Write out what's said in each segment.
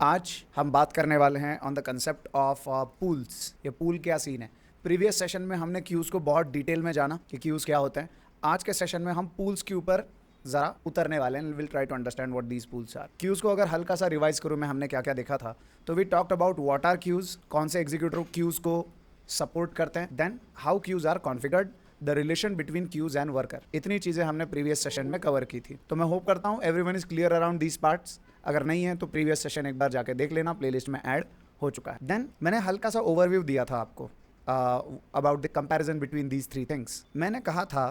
आज हम बात करने वाले हैं on the concept of pools. ये पूल क्या सीन है। प्रीवियस सेशन में हमने क्यूज़ को बहुत डिटेल में जाना कि क्यूज़ क्या होते हैं। आज के सेशन में हम पूल्स के ऊपर ज़रा उतरने वाले हैं। Will try to understand what these pools are. Queues को अगर हल्का सा रिवाइज करूँ मैं, हमने क्या क्या देखा था। तो we talked about what are queues, कौन से एग्जीक्यूटिव क्यूज़ को सपोर्ट करते हैं, then how queues are configured, the relation between queues and worker. इतनी चीज़ें हमने प्रीवियस सेशन में कवर की थी। तो मैं होप करता हूँ everyone is clear around these parts. अगर नहीं है तो प्रीवियस सेशन एक बार जाके देख लेना, प्लेलिस्ट में ऐड हो चुका है। देन मैंने हल्का सा ओवरव्यू दिया था आपको about the comparison between these three things. मैंने कहा था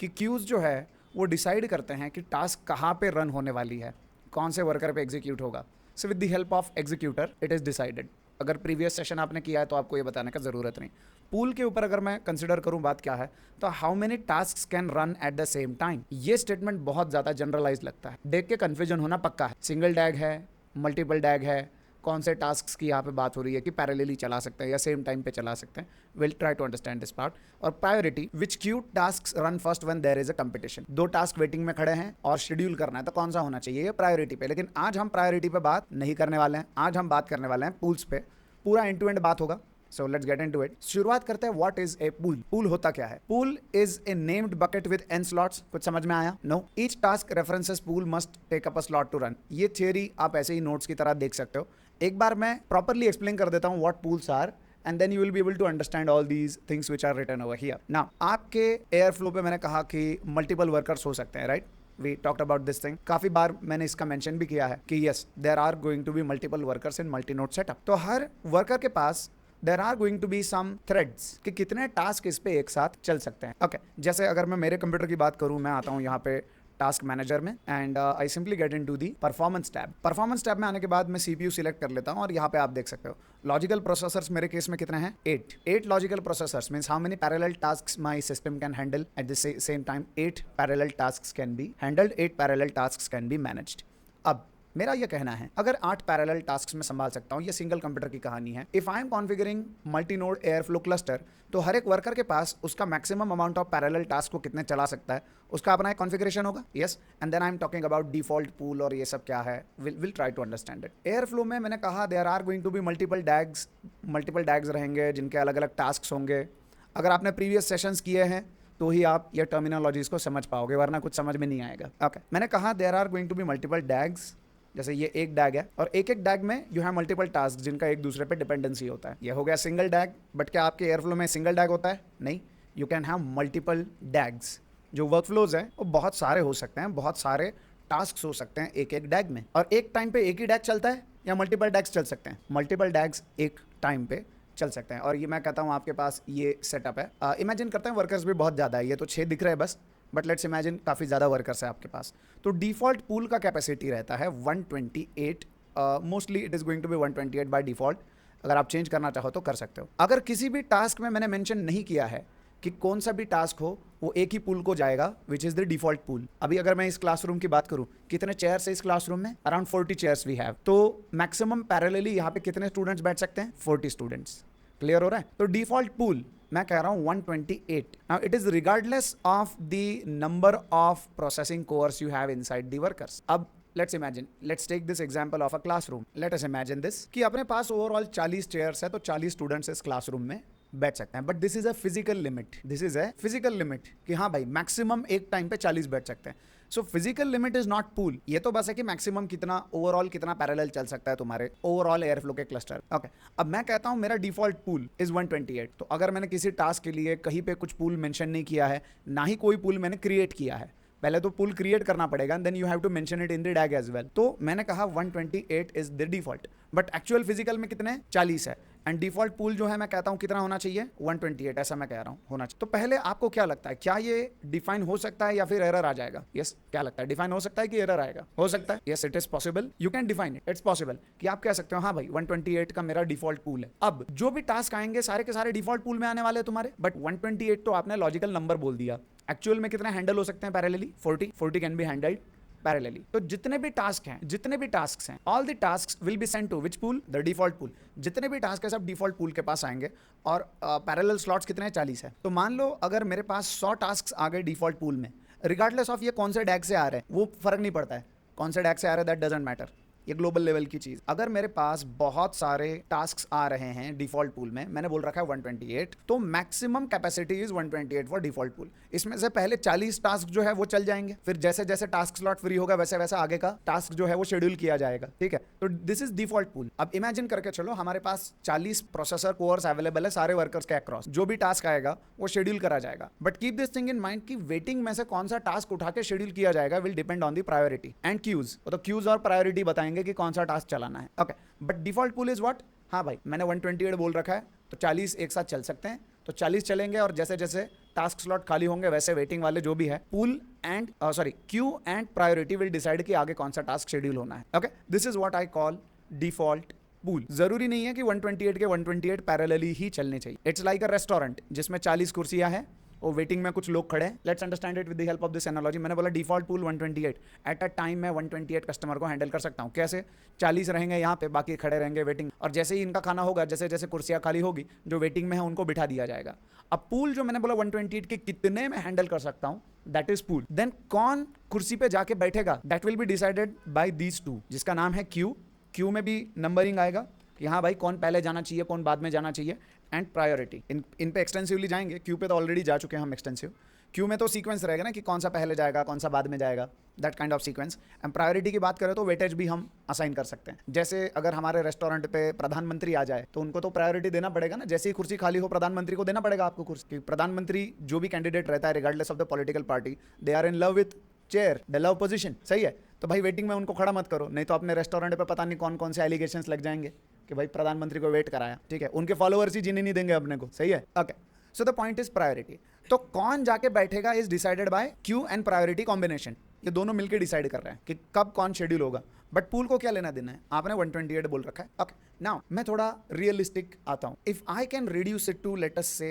कि क्यूज जो है वो डिसाइड करते हैं कि टास्क कहाँ पे रन होने वाली है, कौन से वर्कर पे एग्जीक्यूट होगा। So with the help of executor it is decided. अगर प्रीवियस सेशन आपने किया है तो आपको ये बताने का ज़रूरत नहीं। पूल के ऊपर अगर मैं कंसिडर करूं बात क्या है, तो how many tasks can run at the same time. ये स्टेटमेंट बहुत ज़्यादा जनरलाइज लगता है, देख के कन्फ्यूजन होना पक्का है। सिंगल डैग है, मल्टीपल डैग है, कौन से टास्क्स की यहाँ पे बात हो रही है कि पैरेलली चला सकते हैं या सेम टाइम पे चला सकते हैं। Will try to understand this part. और priority, which queue tasks run first when there is a competition. दो टास्क वेटिंग में खड़े हैं और शेड्यूल करना है तो कौन सा होना चाहिए, ये प्रायोरिटी पे। लेकिन आज हम प्रायोरिटी पे बात नहीं करने वाले हैं, आज हम बात करने वाले हैं पूल्स पे। पूरा एंड टू एंड बात होगा। So let's get into it. शुरुआत करते हैं what is a pool. Pool होता क्या है? Pool is a named bucket with n slots. कुछ समझ में आया? No. Each task references pool must take up a slot to run. ये theory आप ऐसे ही notes की तरह देख सकते हो। एक बार मैं properly explain कर देता हूँ what pools are and then you will be able to understand all these things which are written over here. Now आपके airflow पे मैंने कहा कि multiple workers हो सकते हैं, right? We talked about this thing. काफी बार मैंने इसका मेंशन भी किया है कि yes, there are going to be multiple workers in multi-node setup. तो हर वर्कर के पास there are going to be some threads कि कितने टास्क इस पे एक साथ चल सकते हैं। ओके, जैसे अगर मैं मेरे कंप्यूटर की बात करूँ, मैं आता हूँ यहाँ पे टास्क मैनेजर में and I simply get into the performance tab. Performance tab में आने के बाद मैं सीपीयू सिलेक्ट कर लेता हूँ और यहाँ पे आप देख सकते हो लॉजिकल प्रोसेसर्स मेरे केस में कितने हैं, 8 logical processors means how many parallel tasks my system can handle at the same time. 8 parallel tasks can be handled, 8 parallel tasks can be managed. अब मेरा यह कहना है अगर 8 पैरेलल टास्क्स में संभाल सकता हूं, ये सिंगल कंप्यूटर की कहानी है। If I am configuring multi node airflow cluster, तो हर एक वर्कर के पास उसका maximum amount of parallel task को कितने चला सकता है उसका अपना एक कॉन्फ़िगरेशन होगा। Yes, and then I am talking about default pool और ये सब क्या है, will try to understand it. Airflow में मैंने कहा there are going to be multiple DAGs रहेंगे जिनके अलग अलग टास्क होंगे। अगर आपने प्रीवियस सेशंस किए हैं तो ही आप ये टर्मिनोलॉजीज को समझ पाओगे, वरना कुछ समझ में नहीं आएगा। ओके, मैंने कहा there are going to be multiple DAGs. जैसे ये एक डैग है और एक एक डैग में यू हैव मल्टीपल टास्क जिनका एक दूसरे पे डिपेंडेंसी होता है। ये हो गया सिंगल डैग। बट क्या आपके एयरफ्लो में सिंगल डैग होता है? नहीं, यू कैन हैव मल्टीपल डैग्स। जो वर्कफ्लोज हैं वो बहुत सारे हो सकते हैं, बहुत सारे टास्क हो सकते हैं एक एक डैग में। और एक टाइम पे एक ही डैग चलता है या मल्टीपल डैग्स चल सकते हैं? मल्टीपल डैग्स एक टाइम पे चल सकते हैं। और ये मैं कहता हूँ आपके पास ये सेटअप है। इमेजिन करते हैं वर्कर्स भी बहुत ज़्यादा है, ये तो 6 दिख रहे हैं बस, बट लेट्स इमेजिन काफ़ी ज़्यादा वर्कर्स है आपके पास। तो डिफ़ॉल्ट पूल का कैपेसिटी रहता है 128। Mostly it is going to be 128 by default. अगर आप चेंज करना चाहो तो कर सकते हो। अगर किसी भी टास्क में मैंने मेंशन नहीं किया है कि कौन सा भी टास्क हो वो एक ही पूल को जाएगा, which is the default pool. अभी अगर मैं इस क्लासरूम की बात करूँ, कितने चेयर्स है इस क्लासरूम में? Around 40 chairs we have. तो मैक्सिमम पैरेलली यहाँ पे कितने स्टूडेंट्स बैठ सकते हैं? 40 स्टूडेंट्स। क्लियर हो रहा है? तो डिफ़ॉल्ट पूल मैं कह रहा हूँ 128। Now it is regardless of the number of processing cores you have inside the workers. अब let's take this example of a classroom. Let us imagine this कि अपने पास ओवरऑल 40 चेयर्स है, तो 40 स्टूडेंट्स इस क्लासरूम में बैठ सकते हैं। But this is a physical limit कि हाँ भाई मैक्सिमम एक टाइम पे 40 बैठ सकते हैं। So physical limit is not pool. ये तो बस है कि मैक्सिमम कितना ओवरऑल कितना पैरेलल चल सकता है तुम्हारे ओवरऑल एयरफ्लो के क्लस्टर। ओके, अब मैं कहता हूँ मेरा डिफॉल्ट पूल इज 128। तो अगर मैंने किसी टास्क के लिए कहीं पे कुछ पूल मेंशन नहीं किया है, ना ही कोई पूल मैंने क्रिएट किया है, पहले तो पूल क्रिएट करना पड़ेगा, then you have to mention it in the DAG as well. तो मैंने कहा 128 is the default, but actual physical में कितने? 40 है। एंड डिफॉल्ट पूल जो है मैं कहता हूँ कितना होना चाहिए? 128, ऐसा मैं कह रहा हूँ होना चाहिए। तो पहले आपको क्या लगता है, क्या ये डिफाइन हो सकता है या फिर एरर आ जाएगा? यस, क्या लगता है, डिफाइन हो सकता है कि एरर आएगा? हो सकता है। Yes, it is possible, you can define it, it's possible कि आप कह सकते हो हाँ भाई 128 का मेरा डिफॉल्ट पूल है। अब जो भी टास्क आएंगे सारे के सारे डिफॉल्ट पूल में आने वाले तुम्हारे, बट 128 तो आपने लॉजिकल नंबर बोल दिया। एक्चुअल में कितने हैंडल हो सकते हैं parallelly? 40 can be handled. Parallelly. तो जितने भी टास्क हैं all the task will be sent to which pool, the default pool. जितने भी टास्क है सब डिफॉल्ट पूल के पास आएंगे। और पैरेलल स्लॉट्स कितने हैं, 40 है। तो मान लो अगर मेरे पास 100 टास्क आ गए डिफॉल्ट पूल में, रिगार्डलेस ऑफ ये कौन से डैग से आ रहे हैं वो फर्क नहीं पड़ता है, कौन से डैग से आ रहे हैं दैट डजंट मैटर, ये ग्लोबल लेवल की चीज। अगर मेरे पास बहुत सारे टास्क्स आ रहे हैं डिफॉल्ट पूल में, मैंने बोल रखा है 128, तो maximum capacity is 128 for default pool. इसमें से पहले 40 टास्क जो है वो चल जाएंगे, फिर जैसे जैसे टास्क स्लॉट फ्री होगा वैसे वैसे आगे का टास्क जो है वो शेड्यूल किया जाएगा, ठीक है। तो दिस इज डिफॉल्ट पूल। अब इमेजिन करके चलो हमारे पास 40 प्रोसेसर कोर्स अवेलेबल है सारे वर्कर्स के अक्रॉस, जो भी टास्क आएगा वो शेड्यूल करा जाएगा। But keep this thing in mind कि वेटिंग में से कौन सा टास्क उठा के शेड्यूल किया जाएगा will depend on the priority and queues. तो क्यूज और प्रायोरिटी बताएंगे कि कौन सा टास्क चलाना है। Okay, but default pool is what? हाँ भाई, मैंने 128 बोल रखा है तो 40 एक साथ चल सकते हैं, तो 40 चलेंगे और जैसे जैसे टास्क स्लॉट खाली होंगे वैसे वेटिंग वाले जो भी है pool and Q and priority will decide कि आगे कौन सा टास्क शेड्यूल होना है। Okay, this is what I call default pool. जरूरी नहीं है कि 128 के 128 पैरेलली ही चलने चाहिए। इट्स लाइक अ रेस्टोरेंट जिसमें 40 कुर्सियां हैं और वेटिंग में कुछ लोग खड़े हैं। Let's understand it with the help of this analogy. मैंने बोला default pool 128, eight a time मैं 128 कस्टमर को हैंडल कर सकता हूँ। कैसे? 40 रहेंगे यहाँ पे, बाकी खड़े रहेंगे वेटिंग, और जैसे ही इनका खाना होगा, जैसे जैसे कुर्सियाँ खाली होगी, जो वेटिंग में है उनको बिठा दिया जाएगा। अब पूल जो मैंने बोला 128 के कितने में हैंडल कर सकता हूँ, दैट इज पूल। देन कौन कुर्सी पे जाके बैठेगा, that will be decided bye these two, जिसका नाम है क्यू। क्यू में भी नंबरिंग आएगा कि हाँ भाई कौन पहले जाना चाहिए, कौन बाद में जाना चाहिए, एंड प्रायोरिटी। इन पे एक्सटेंसिवली जाएंगे, क्यू पे तो ऑलरेडी जा चुके हैं हम एक्सटेंसिव। क्यू में तो सीक्वेंस रहेगा ना कि कौन सा पहले जाएगा, कौन सा बाद में जाएगा, that kind of sequence. And priority की बात करें तो वेटेज भी हम असाइन कर सकते हैं। जैसे अगर हमारे रेस्टोरेंट पे प्रधानमंत्री आ जाए तो उनको तो प्रायोरिटी देना पड़ेगा ना, जैसे ही कुर्सी खाली हो प्रधानमंत्री को देना पड़ेगा आपको कुर्सी। प्रधानमंत्री जो भी कैंडिडेट रहता है regardless of the political party, they are in love with chair, they love position, सही है। तो भाई वेटिंग में उनको खड़ा मत करो, नहीं तो अपने रेस्टोरेंट पे पता नहीं कौन कौन से एलिगेशंस लग जाएंगे कि भाई प्रधानमंत्री को वेट कराया, ठीक है। उनके फॉलोअर्स ही जीने नहीं देंगे अपने को, सही है। Okay, so the point is priority. तो कौन जाके बैठेगा is decided by Q and priority combination. ये दोनों मिलकर डिसाइड कर रहे हैं कि कब कौन शेड्यूल होगा। बट पूल को क्या लेना देना है, आपने 128 बोल रखा है। ओके, नाउ मैं थोड़ा रियलिस्टिक आता हूं। If I can reduce it to let us say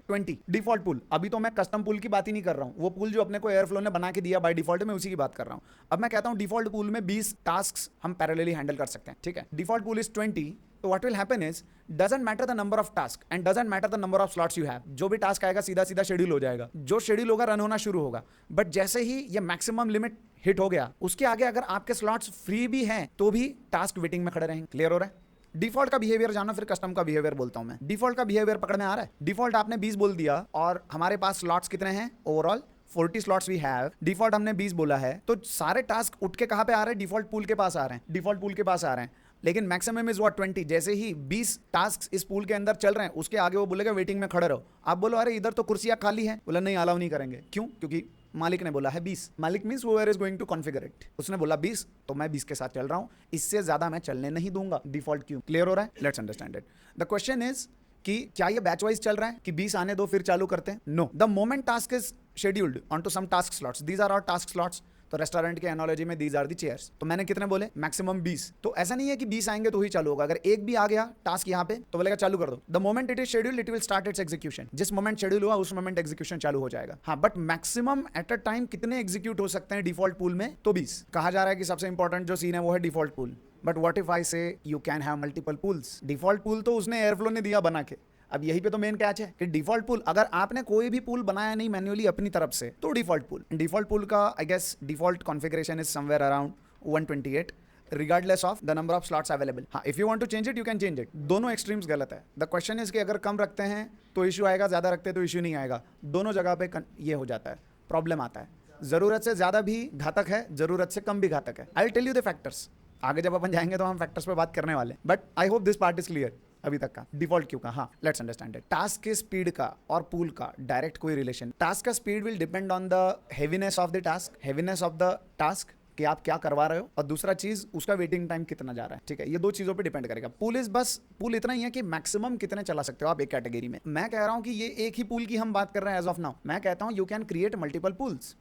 20 default pool. अभी तो मैं कस्टम पूल की बात ही नहीं कर रहा हूं, वो पूल जो अपने को एयरफ्लो ने बना के दिया बाय डिफॉल्ट में, उसी की बात कर रहा हूं। अब मैं कहता हूं डिफॉल्ट पूल में 20 टास्क हम पैरेलली हैंडल कर सकते हैं, ठीक है। Default pool is 20। तो what will happen is doesn't matter the number of task and doesn't matter the number of slots you have। जो भी टास्क आएगा सीधा सीधा शेड्यूल हो जाएगा, जो शेड्यूल होगा रन होना शुरू होगा। बट जैसे ही ये मैक्सिमम लिमिट हिट हो गया, उसके आगे अगर आपके स्लॉट्स फ्री भी हैं तो भी टास्क वेटिंग में खड़े रहेंगे। क्लियर हो रहा है? डिफॉल्ट का बिहेवियर जानो, फिर कस्टम का बिहेवियर बोलता हूं मैं। डिफॉल्ट का बिहेवियर पकड़ में आ रहा है? डिफॉल्ट आपने 20 बोल दिया और हमारे पास स्लॉट्स कितने हैं overall, 40 slots we have. Default हमने 20 बोला है, तो सारे टास्क उठ के कहां पे आ रहे हैं? डिफॉल्ट पूल के पास आ रहे हैं, डिफॉल्ट पूल के पास आ रहे हैं। लेकिन मैक्सिमम इज व्हाट 20। जैसे ही 20 टास्क इस पूल के अंदर चल रहे हैं, उसके आगे वो बोलेगा वेटिंग में खड़े रहो। आप बोलो अरे इधर तो कुर्सियां खाली हैं, बोला नहीं अलाउ नहीं करेंगे। क्यों? क्योंकि मालिक ने बोला है 20। मालिक means whoever is going to configure it. उसने बोला 20 तो मैं 20 के साथ चल रहा हूं, इससे ज्यादा मैं चलने नहीं दूंगा। डिफॉल्ट क्यों? क्लियर हो रहा है? Let's understand it. The question is कि क्या ये बैच वाइज चल रहा है कि 20 आने दो फिर चालू करते हैं? No, the moment task is scheduled on to some task slots, these are our task slots. तो रेस्टोरेंट के एनालॉजी में दीज आर दी चेयर्स। तो मैंने कितने बोले? मैक्सिमम 20। तो ऐसा नहीं है कि 20 आएंगे तो ही चालू होगा। अगर एक भी आ गया टास्क यहाँ पे तो बोलेगा चालू कर दो। The moment it is scheduled it will start it's execution. जिस मोमेंट शेड्यूल हुआ उस मोमेंट एग्जीक्यूशन चालू हो जाएगा। हाँ, but maximum eight a time कितने एग्जीक्यूट हो सकते हैं डिफॉल्ट पूल में? तो 20। कहा जा रहा है कि सबसे इंपॉर्टेंट जो सीन है वो है default pool. But what if I say you can have multiple pools? Default pool तो उसने एयरफ्लो ने दिया बना के। अब यही पे तो मेन कैच है कि डिफॉल्ट पूल, अगर आपने कोई भी पूल बनाया नहीं मैन्युअली अपनी तरफ से, तो डिफॉल्ट पूल का I guess default configuration is somewhere around 128 regardless of the number of slots available. हाँ, if you want to change it you can change it. दोनों एक्सट्रीम्स गलत है। द क्वेश्चन इज कि अगर कम रखते हैं तो इशू आएगा, ज्यादा रखते हैं तो इशू नहीं आएगा। दोनों जगह पे ये हो जाता है, प्रॉब्लम आता है। जरूरत से ज्यादा भी घातक है, जरूरत से कम भी घातक है। I will tell you the factors. आगे जब अपन जाएंगे तो हम फैक्टर्स पे बात करने वाले, but I hope this part is clear अभी तक का। डिफॉल्ट क्यों का? हाँ, लेट्स अंडरस्टैंड इट। टास्क के स्पीड का और पूल का डायरेक्ट कोई रिलेशन। टास्क का speed will depend on the heaviness of the task, heaviness of the task कि आप क्या करवा रहे हो, और दूसरा चीज उसका वेटिंग टाइम कितना जा रहा है, ठीक है। ये दो चीजों पे डिपेंड करेगा। पूल इतना ही है कि मैक्सिमम कितने चला सकते हो आप एक कैटेगरी में। मैं कह रहा हूं कि ये एक ही पूल की हम बात कर रहे हैं एज ऑफ नाउ। मैं कहता हूं you can create multiple pools.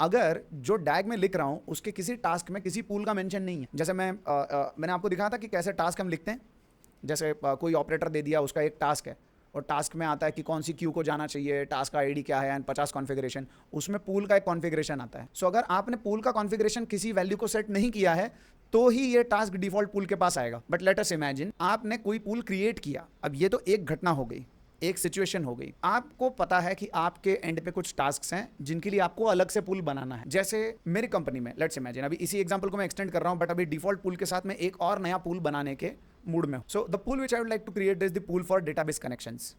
अगर जो डैग में लिख रहा हूं उसके किसी टास्क में किसी पूल का मेंशन नहीं है, जैसे मैंने आपको दिखाया था कि कैसे टास्क हम लिखते हैं। जैसे कोई ऑपरेटर दे दिया, उसका एक टास्क है, और टास्क में आता है कि कौन सी क्यू को जाना चाहिए, टास्क का आईडी क्या है एंड 50 कॉन्फ़िगरेशन, उसमें पूल का एक कॉन्फ़िगरेशन आता है। सो अगर आपने पूल का कॉन्फ़िगरेशन किसी वैल्यू को सेट नहीं किया है तो ही ये टास्क डिफॉल्ट पूल के पास आएगा। बट लेट अस इमेजिन आपने कोई पूल क्रिएट किया। अब ये तो एक घटना हो गई, एक सिचुएशन हो गई। आपको पता है कि आपके एंड पे कुछ टास्क्स हैं जिनके लिए आपको अलग से पूल बनाना है। जैसे मेरी कंपनी में लेट्स इमेजिन, अभी इसी एग्जांपल को मैं एक्सटेंड कर रहा हूं, बट अभी डिफॉल्ट पूल के साथ मैं एक और नया पूल बनाने के मूड में हूं। So the pool which I would like to create is the pool for database connections.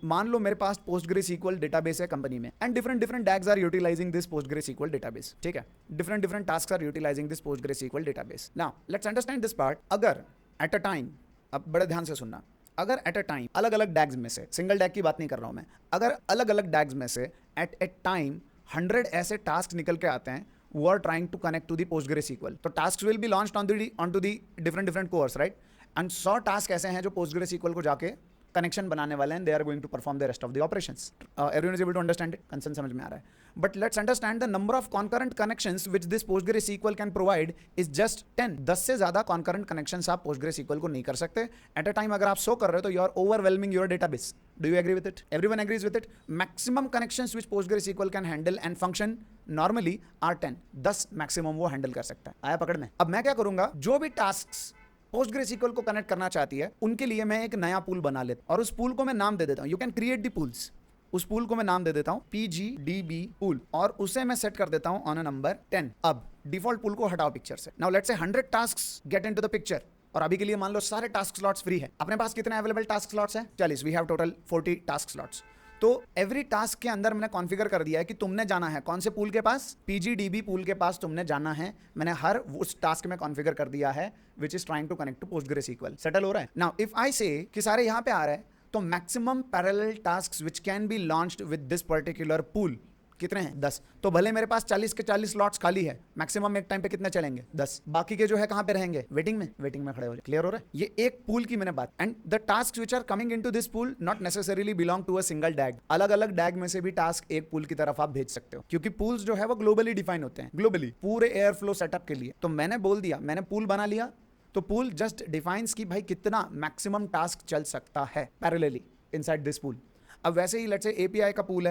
मान लो मेरे पास PostgreSQL डेटाबेस है कंपनी में and different DAGs are utilizing this PostgreSQL database. ठीक है, different tasks are utilizing this PostgreSQL database. Now let's understand this part. अगर at a time, अब बड़े ध्यान से सुनना, अगर एट अ टाइम अलग अलग डैग्स में से, सिंगल डैग की बात नहीं कर रहा हूं मैं, अगर अलग अलग डैग्स में से एट ए टाइम 100 ऐसे टास्क निकल के आते हैं who are trying to connect to the PostgreSQL, तो tasks will be launched onto the different cores, right? And 100 task ऐसे हैं जो PostgreSQL को जाके कनेक्शन बनाने वाले हैं, they are going to perform the rest of the operations. Everyone is able to understand it? Concept समझ में आ रहा है? But let's understand the number of concurrent connections which this PostgreSQL can provide is just 10. 10 से ज़्यादा concurrent connections आप PostgreSQL को नहीं कर सकते at a time। अगर आप 100 कर रहे हो तो you are overwhelming your database. Do you agree with it? Everyone agrees with it? Maximum connections which PostgreSQL can handle and function normally are 10. 10 maximum वो handle कर सकता है। आया पकड़ में? अब मैं क्या करूंगा, जो भी tasks PostgreSQL को कनेक्ट करना चाहती है उनके लिए मैं एक नया पूल बना लेता और उस पूल को मैं नाम दे देता हूं। You can create the pools. उस पूल को मैं नाम दे देता हूं PGDB पूल और उसे मैं सेट कर देता हूं ऑन अ नंबर 10। अब डिफॉल्ट पूल को हटाओ पिक्चर से। Now let's say 100 tasks gate into the picture और अभी के लिए मान लो सारे टास्क स्लॉट्स फ्री है। अपने पास कितने अवेलेबल टास्क स्लॉट्स हैं? 40। We have total 40 task slots. तो एवरी टास्क के अंदर मैंने कॉन्फ़िगर कर दिया है कि तुमने जाना है कौन से पूल के पास, PGDB पूल के पास तुमने जाना है। मैंने हर उस टास्क में कॉन्फ़िगर कर दिया है which is trying to connect to PostgreSQL। Settle हो रहा है? नाउ इफ आई से कि सारे यहां पे आ रहे हैं तो maximum parallel tasks which can be launched with this particular pool कितने हैं? 10। तो भले मेरे पास 40 के 40 स्लॉट्स खाली है, मैक्सिमम एक टाइम पे कितने चलेंगे? 10। बाकी के जो है कहां पे रहेंगे? वेटिंग में खड़े हो जाए। क्लियर हो रहा है? ये एक पूल की मैंने बात। And the task which are coming into this pool not necessarily belong to a single DAG. अलग अलग डैग में से भी टास्क एक पूल की तरफ आप भेज सकते हो, क्योंकि पूल्स जो है वो ग्लोबली डिफाइन होते हैं, ग्लोबली पूरे एयर फ्लो सेटअप के लिए। तो मैंने बोल दिया, मैंने पूल बना लिया, तो पूल जस्ट डिफाइंस कि भाई कितना मैक्सिमम टास्क चल सकता है पैरेलली इनसाइड दिस पूल। अब वैसे ही लेट्स से API का पूल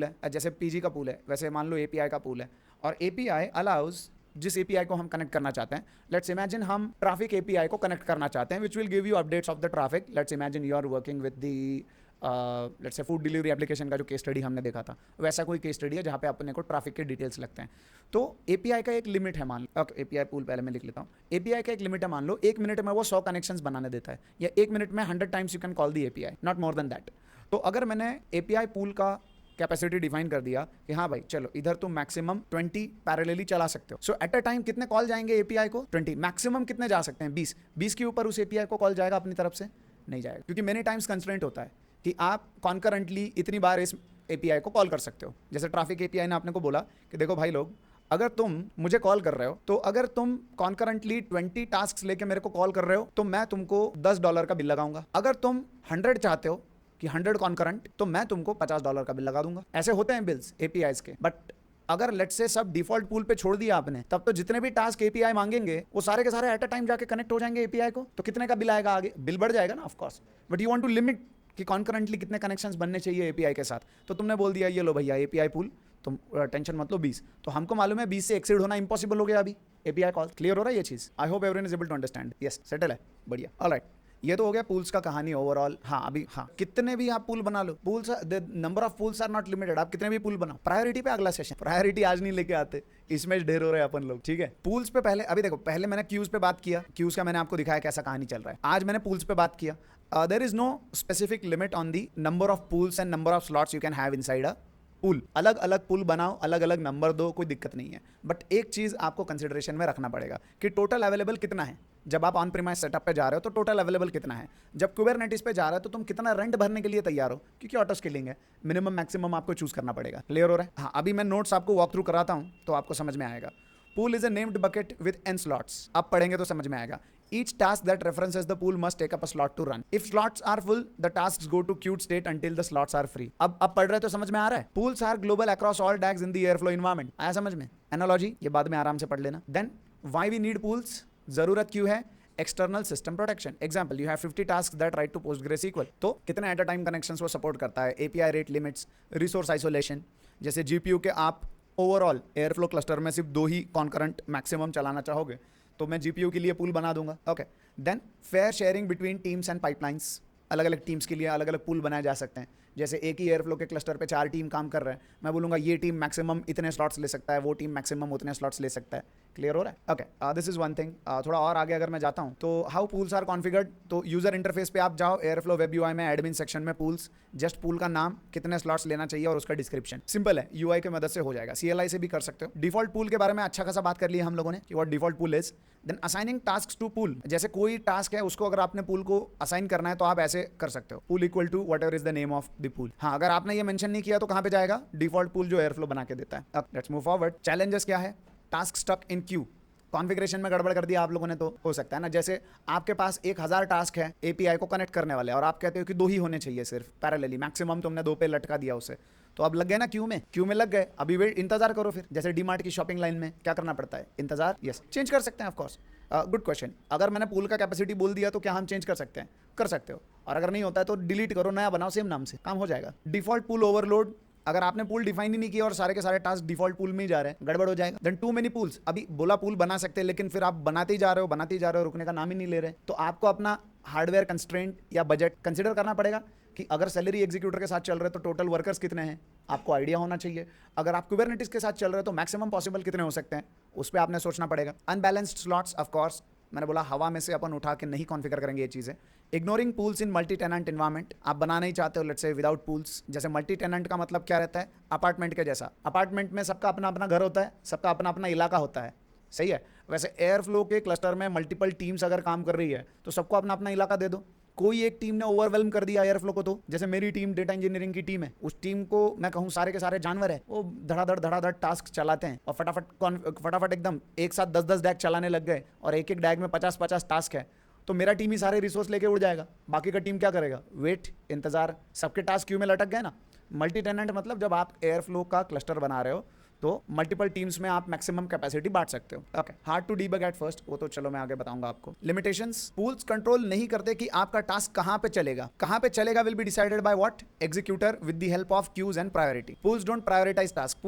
है, जैसे PG का पूल है, वैसे मान लो API का पूल है और API अलाउज जिस API को हम कनेक्ट करना चाहते हैं। लेट्स इमेजिन हम ट्रैफिक API को कनेक्ट करना चाहते हैं which will give you updates of the traffic. Let's imagine you are working with the let's say food delivery application का जो केस स्टडी हमने देखा था, वैसा कोई केस स्टडी है जहाँ पे अपने को ट्रैफिक के डिटेल्स लगते हैं। तो API का एक लिमिट है, मान लो API पूल पहले मैं लिख लेता हूँ। API का एक लिमिट है, मान लो 1 मिनट में वो 100 कनेक्शंस बनाने देता है, या 1 मिनट में 100 times you can call the API, not more than that. तो अगर मैंने API पूल का कैपेसिटी डिफाइन कर दिया कि हाँ भाई चलो इधर तुम मैक्सिमम 20 पैरेलली चला सकते हो। सो एट अ टाइम कितने कॉल जाएंगे API को? 20। मैक्सिमम कितने जा सकते हैं? 20। 20 के ऊपर उस API को कॉल जाएगा अपनी तरफ से? नहीं जाएगा, क्योंकि मेनी टाइम्स कंस्ट्रेंट होता है कि आप कॉन्करेंटली इतनी बार इस API को कॉल कर सकते हो। जैसे ट्रैफिक API ने अपने को बोला कि देखो भाई लोग, अगर तुम मुझे कॉल कर रहे हो तो अगर तुम कॉन्करेंटली 20 टास्क लेके मेरे को कॉल कर रहे हो तो मैं तुमको $10 का बिल लगाऊंगा। अगर तुम 100 चाहते हो कि 100 कॉन्करेंट, तो मैं तुमको $50 का बिल लगा दूंगा। ऐसे होते हैं बिल्स APIs के। बट अगर लेट्स से सब डिफॉल्ट पूल पे छोड़ दिया आपने, तब तो जितने भी टास्क API मांगेंगे वो सारे के सारे एट अ टाइम जाके कनेक्ट हो जाएंगे API को। तो कितने का बिल आएगा? आगे बिल बढ़ जाएगा ना, of course. But you want to limit कि कॉन्करेंटली कितने कनेक्शंस बनने चाहिए API के साथ। तो तुमने बोल दिया ये लो भैया API पूल, तुम टेंशन मत लो 20। तो हमको मालूम है 20 से एक्सीड होना इंपॉसिबल हो गया अभी API कॉल। क्लियर हो रहा है ये चीज? I hope everyone is able to understand. Yes, settle है, बढ़िया, ऑलराइट। ये तो हो गया पूल्स का कहानी ओवरऑल। हाँ, अभी हाँ, कितने भी आप पूल बना लो, pools the number of pools are not limited. आप कितने भी पूल बनाओ। प्रायोरिटी पे अगला सेशन, प्रायोरिटी आज नहीं लेके आते, इसमें ढेर हो रहे हैं अपन लोग। ठीक है, पूल्स पे पहले, अभी देखो, पहले मैंने क्यूज पे बात किया, क्यूज का मैंने आपको दिखाया कैसा कहानी चल रहा है। आज मैंने पूल्स पे बात किया। There is no specific limit on the number of pools and number of slots you can have inside a pool. अलग अलग पूल बनाओ, अलग अलग नंबर दो, कोई दिक्कत नहीं है। बट एक चीज आपको कंसिडरेशन में रखना पड़ेगा कि टोटल अवेलेबल कितना है। जब आप ऑन प्रीमाइस सेटअप पे जा रहे हो तो टोटल अवेलेबल कितना है। जब कुबरनेटिस पे जा रहे हो तो तुम कितना रेंट भरने के लिए तैयार हो, क्योंकि ऑटो स्केलिंग है, मिनिमम मैक्सिमम आपको चूज करना पड़ेगा। क्लियर हो रहा है? हाँ, अभी मैं नोट्स आपको वॉक थ्रू कराता हूँ तो आपको समझ में आएगा। Pool is a named bucket with n slots. आप पढ़ेंगे तो समझ में आएगा। Each task that references the pool must take up a slot to run. If slots are full, the tasks go to queued state until the slots are free. अब पढ़ रहे तो समझ में आ रहा है? Pools are global across all DAGs in the airflow environment. आया समझ में? Analogy ये बाद में आराम से पढ़ लेना। Then why we need pools? जरूरत क्यों है? External system protection. Example, you have 50 task that write to PostgreSQL। तो कितने एट अ टाइम कनेक्शंस वो सपोर्ट करता है, API rate limits, resource isolation. जैसे GPU के आप ओवरऑल एयरफ्लो क्लस्टर में सिर्फ 2 ही कॉन्करेंट मैक्सिमम चलाना चाहोगे तो मैं GPU के लिए पूल बना दूंगा। Okay, then fair sharing between teams and pipelines. अलग अलग टीम्स के लिए अलग अलग पूल बनाए जा सकते हैं। जैसे एक ही एयरफ्लो के क्लस्टर पे 4 टीम काम कर रहे हैं, मैं बोलूंगा ये टीम मैक्सिमम इतने स्लॉट्स ले सकता है, वो टीम मैक्सिमम उतने स्लॉट्स ले सकता है। क्लियर हो रहा है? Okay, this is one thing. थोड़ा और आगे अगर मैं जाता हूँ तो हाउ पूल्स आर कॉन्फिगर्ड, तो यूजर इंटरफेस पे आप जाओ, एयरफ्लो वेब UI में एडमिन सेक्शन में पूल्स, जस्ट पूल का नाम, कितने स्लॉट्स लेना चाहिए और उसका डिस्क्रिप्शन। सिंपल है, UI की मदद से हो जाएगा। CLI से भी कर सकते हो। डिफॉल्ट पूल के बारे में अच्छा खासा बात कर लिया हम लोगों ने कि what default pool is. Then assigning task to pool, जैसे कोई टास्क है उसको अगर आपने पूल को असाइन करना है तो आप ऐसे कर सकते हो, pool equal to whatever is the name of the pool. हाँ, अगर आपने ये मेंशन नहीं किया तो कहां पे जाएगा, डिफॉल्ट पूल जो एयरफ्लो बना के देता है। अब लेट्स मूव फॉरवर्ड। चैलेंजेस क्या है, task stuck in queue, configuration में गड़बड़ कर दिया आप लोगों ने तो हो सकता है ना। जैसे आपके पास 1000 टास्क है API को कनेक्ट करने वाले और आप कहते हो कि 2 ही होने चाहिए सिर्फ पैरेलली, मैक्सिमम तुमने 2 पे लटका दिया उसे, तो अब लग गए ना क्यू में लग गए। अभी वेट, इंतजार करो। फिर जैसे डीमार्ट की शॉपिंग लाइन में क्या करना पड़ता है, इंतजार। यस, चेंज कर सकते हैं ऑफकोर्स। Good question. अगर मैंने पूल का कैपेसिटी बोल दिया तो क्या हम चेंज कर सकते हैं? कर सकते हो। और अगर नहीं होता है तो डिलीट करो, नया बनाओ सेम नाम से, काम हो जाएगा। डिफॉल्ट पूल ओवरलोड, अगर आपने पूल डिफाइन ही नहीं किया और सारे के सारे टास्क डिफॉल्ट पूल में ही जा रहे हैं, गड़बड़ हो जाएगा। देन टू मेनी पूल्स, अभी बोला पूल बना सकते हैं लेकिन फिर आप बनाते ही जा रहे हो, रुकने का नाम ही नहीं ले रहे, तो आपको अपना हार्डवेयर कंस्ट्रेंट या बजट कंसिडर करना पड़ेगा कि अगर सैलरी एग्जीक्यूटर के साथ चल रहे हैं तो टोटल वर्कर्स कितने हैं, आपको आइडिया होना चाहिए। अगर आप कुबरनेटिस के साथ चल रहे हैं तो मैक्सिमम पॉसिबल कितने हो सकते हैं, उस पर आपने सोचना पड़ेगा। अनबैलेंस्ड स्लॉट्स, ऑफ कोर्स मैंने बोला हवा में से अपन उठा के नहीं कॉन्फ़िगर करेंगे ये चीज़ें। इग्नोरिंग पूल्स इन मल्टी टेनेंट इन्वायरमेंट, आप बनाना ही चाहते हो लेट्स से विदाउट पूल्स। जैसे मल्टी टेनेंट का मतलब क्या रहता है, अपार्टमेंट के जैसा। अपार्टमेंट में सबका अपना अपना घर होता है, सबका अपना अपना इलाका होता है, सही है। वैसे एयरफ्लो के क्लस्टर में मल्टीपल टीम्स अगर काम कर रही है तो सबको अपना अपना इलाका दे दो। कोई एक टीम ने ओवरवेलम कर दिया एयरफ्लो को, तो जैसे मेरी टीम डेटा इंजीनियरिंग की टीम है, उस टीम को मैं कहूँ सारे के सारे जानवर है, वो धड़ाधड़ टास्क चलाते हैं और फटाफट एकदम एक साथ 10-10 डैग चलाने लग गए और एक एक डैग में 50-50 टास्क है, तो मेरा टीम ही सारे रिसोर्स लेके उड़ जाएगा। बाकी का टीम क्या करेगा, वेट, इंतजार, सबके टास्क क्यू में लटक गए ना। मल्टी टेनेंट मतलब जब आप एयरफ्लो का क्लस्टर बना रहे हो तो मल्टीपल टीम्स में आप मैक्सिमम कैपेसिटी बांट सकते हो। Okay, hard to debug at first, वो तो चलो मैं आगे बताऊंगा आपको। लिमिटेशंस, पूल्स कंट्रोल नहीं करते कि आपका टास्क कहां पे चलेगा will be decided by what, executor with the help of queues and priority. Pools don't prioritise task,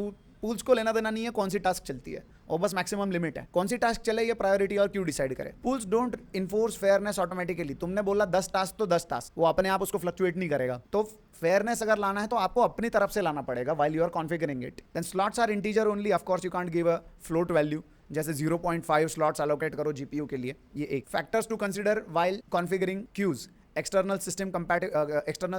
pools को लेना देना नहीं है कौन सी टास्क चलती है, और बस मैक्सिमम लिमिट है कौन सी टास्क चले, ये प्रायोरिटी और क्यू डिसाइड करे। Pools don't enforce fairness automatically, तुमने बोला 10 टास्क तो 10 टास्क, वो अपने आप उसको फ्लक्चुएट नहीं करेगा। तो फेयरनेस अगर लाना है तो आपको अपनी तरफ से लाना पड़ेगा while you are configuring it. Then slots are integer only, of course you can't give a float value, जैसे 0.5 स्लॉट्स अलोकेट करो GPU के लिए, ये एक। Factors to consider while configuring queues, external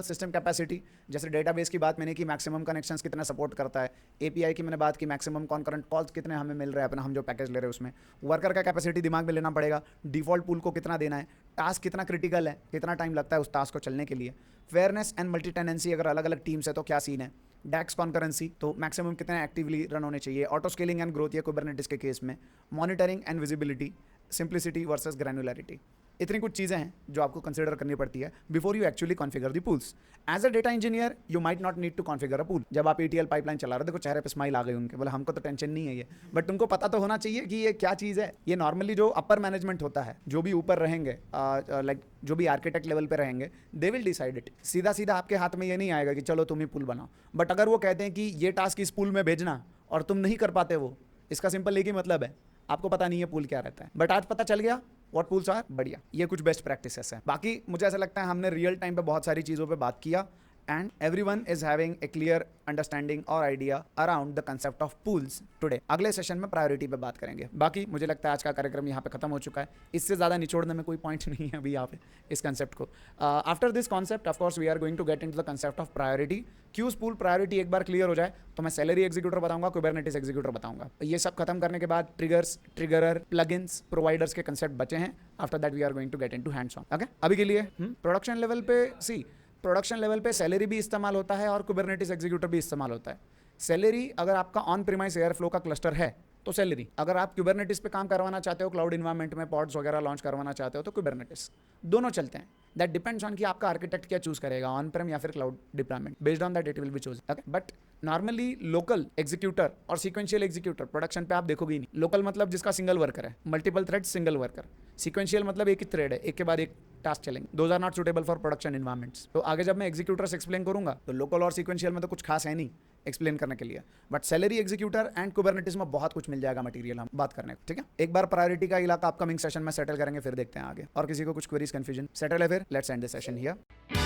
system capacity, जैसे डेटाबेस की बात मैंने की, मैक्सिमम कनेक्शंस कितना सपोर्ट करता है। API की मैंने बात की, मैक्सिमम कॉन्करेंट कॉल्स कितने हमें मिल रहे हैं अपना, हम जो पैकेज ले रहे हैं उसमें। वर्कर का कैपेसिटी दिमाग में लेना पड़ेगा, डिफॉल्ट पूल को कितना देना है, टास्क कितना क्रिटिकल है, कितना टाइम लगता है उस टास्क को चलने के लिए। फेयरनेस एंड मल्टी टेनेंसी, अगर अलग अलग टीम्स है तो क्या सीन है। डैक्स कॉन्करेंसी, तो मैक्सिमम कितने एक्टिवली रन होने चाहिए। ऑटो स्केलिंग एंड ग्रोथ, या कुबरनेटिस के केस में monitoring and visibility, simplicity versus granularity. इतनी कुछ चीज़ें हैं जो आपको कंसिडर करनी पड़ती है before you actually configure the pools. As a data engineer you might not need to configure a pool. जब आप ETL पाइपलाइन चला रहे हो, देखो चेहरे पे स्माइल आ गई उनके, बोले हमको तो टेंशन नहीं है ये, बट तुमको पता तो होना चाहिए कि ये क्या चीज़ है। ये नॉर्मली जो अपर मैनेजमेंट होता है, जो भी ऊपर रहेंगे, लाइक जो भी आर्किटेक्ट लेवल पे रहेंगे, दे विल डिसाइड इट। सीधा सीधा आपके हाथ में ये नहीं आएगा कि चलो तुम ही पुल बनाओ। बट अगर वो कहते हैं कि ये टास्क इस पुल में भेजना और तुम नहीं कर पाते वो, इसका सिंपल एक ही मतलब है, आपको पता नहीं है पुल क्या रहता है। बट आज पता चल गया व्हाट पूल्स आर, बढ़िया। ये कुछ बेस्ट प्रैक्टिसेस हैं। बाकी मुझे ऐसा लगता है हमने रियल टाइम पे बहुत सारी चीज़ों पे बात किया and everyone is having a clear understanding और idea around the concept of pools today. अगले सेशन में प्रायोरिटी पे बात करेंगे। बाकी मुझे लगता है आज का कार्यक्रम यहाँ पे खत्म हो चुका है, इससे ज़्यादा निचोड़ने में कोई पॉइंट नहीं है अभी यहाँ पे इस कंसेप्ट को। After this concept of course we are going to get into the concept of priority. Queues pool priority एक बार क्लियर हो जाए तो मैं सैलरी एग्जीक्यूटर बताऊंगा, कुबरनेटिस एग्जीक्यूटर बताऊंगा। ये सब खत्म करने के बाद ट्रिगर्स, ट्रिगरर, प्लगइन्स, प्रोवाइडर्स के कंसेप्ट बचे हैं। After that we are going to get into hands on. Okay, अभी के लिए प्रोडक्शन लेवल पे प्रोडक्शन लेवल पे सैलरी भी इस्तेमाल होता है और कुबरनेटिस एग्जीक्यूटर भी इस्तेमाल होता है। सैलरी अगर आपका ऑन प्रीमाइस एयरफ्लो का क्लस्टर है तो सैलरी, अगर आप कुबरनेटिस पे काम करवाना चाहते हो, क्लाउड इन्वायरमेंट में पॉड्स वगैरह लॉन्च करवाना चाहते हो तो कुबरनेटिस, दोनों चलते हैं। दैट डिपेंड्स ऑन कि आपका आर्किटेक्ट क्या चूज करेगा, ऑन प्रेम या फिर cloud deployment. Based on that it will be choose. Okay, but normally local executor और सीक्वेंशियल एग्जीक्यूटर प्रोडक्शन पे आप देखोगे ही नहीं। लोकल मतलब जिसका सिंगल वर्कर है, multiple thread single worker. Sequential मतलब एक ही थ्रेड है, एक के बाद एक टास्क चलेंगे। Those are not suitable for production environments. तो आगे जब मैं एग्जीक्यूटर्स एक्सप्लेन करूंगा तो लोकल और सीक्वेंशियल में तो कुछ खास है नहीं एक्सप्लेन करने के लिए, but salary executor and Kubernetes में बहुत कुछ मिल जाएगा मटेरियल हम बात करने को। ठीक है, एक बार प्रायोरिटी का इलाका अपकमिंग सेशन में सेटल करेंगे, फिर देखते हैं आगे। और किसी को कुछ क्वेरीज कंफ्यूजन सेटल है, फिर let's end the session here.